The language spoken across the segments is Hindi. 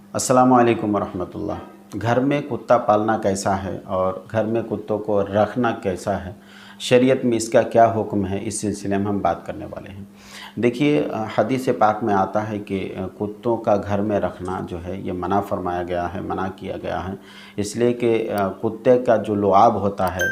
अस्सलामु अलैकुम वरहमतुल्लाह। घर में कुत्ता पालना कैसा है और घर में कुत्तों को रखना कैसा है, शरीयत में इसका क्या हुक्म है, इस सिलसिले में हम बात करने वाले हैं। देखिए, हदीस पाक में आता है कि कुत्तों का घर में रखना जो है ये मना फरमाया गया है, मना किया गया है। इसलिए कि कुत्ते का जो लुआब होता है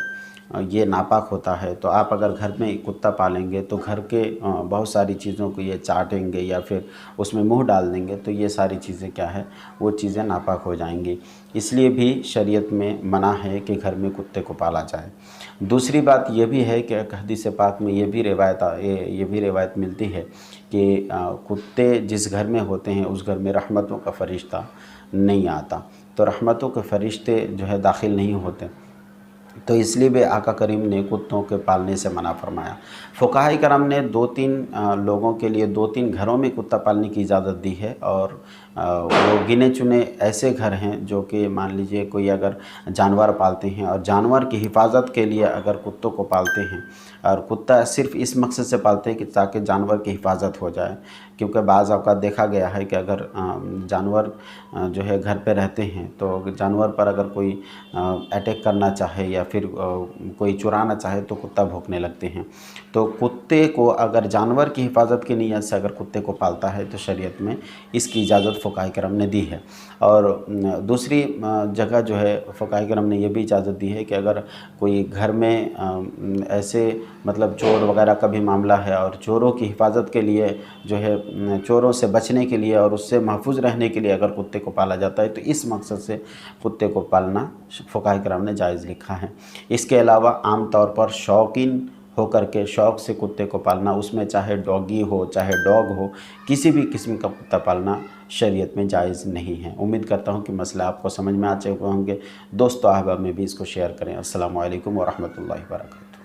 ये नापाक होता है। तो आप अगर घर में कुत्ता पालेंगे तो घर के बहुत सारी चीज़ों को ये चाटेंगे या फिर उसमें मुंह डाल देंगे, तो ये सारी चीज़ें क्या है, वो चीज़ें नापाक हो जाएंगी। इसलिए भी शरीयत में मना है कि घर में कुत्ते को पाला जाए। दूसरी बात ये भी है कि हदीस पाक में ये भी रिवायत मिलती है कि कुत्ते जिस घर में होते हैं उस घर में रहमतों का फ़रिश्ता नहीं आता। तो रहमतों के फ़रिश्ते जो है दाखिल नहीं होते, तो इसलिए भी आका करीम ने कुत्तों के पालने से मना फरमाया। फ़ुक़हा करम ने 2-3 लोगों के लिए 2-3 घरों में कुत्ता पालने की इजाज़त दी है। और वो गिने चुने ऐसे घर हैं जो कि मान लीजिए कोई अगर जानवर पालते हैं और जानवर की हिफाजत के लिए अगर कुत्तों को पालते हैं, और कुत्ता सिर्फ़ इस मकसद से पालते हैं कि ताकि जानवर की हिफाजत हो जाए। क्योंकि बाज़ औक़ात देखा गया है कि अगर जानवर जो है घर पे रहते हैं तो जानवर पर अगर कोई अटैक करना चाहे या फिर कोई चुराना चाहे तो कुत्ता भौंकने लगते हैं। तो कुत्ते को अगर जानवर की हिफाजत की नीयत से अगर कुत्ते को पालता है तो शरीयत में इसकी इजाज़त फ़ुक़हा करम ने दी है। और दूसरी जगह जो है फ़ुक़हा करम ने यह भी इजाज़त दी है कि अगर कोई घर में ऐसे मतलब चोर वगैरह का भी मामला है और चोरों की हिफाजत के लिए जो है, चोरों से बचने के लिए और उससे महफूज रहने के लिए अगर कुत्ते को पाला जाता है तो इस मकसद से कुत्ते को पालना फ़ुक़हा करम ने जायज़ लिखा है। इसके अलावा आम तौर पर शौकीन होकर के शौक़ से कुत्ते को पालना, उसमें चाहे डॉगी हो चाहे डॉग हो, किसी भी किस्म का कुत्ता पालना शरीयत में जायज़ नहीं है। उम्मीद करता हूँ कि मसला आपको समझ में आ चुके होंगे। दोस्तों अहबाब में भी इसको शेयर करें। अस्सलामु अलैकुम व रहमतुल्लाहि व बरकातहू।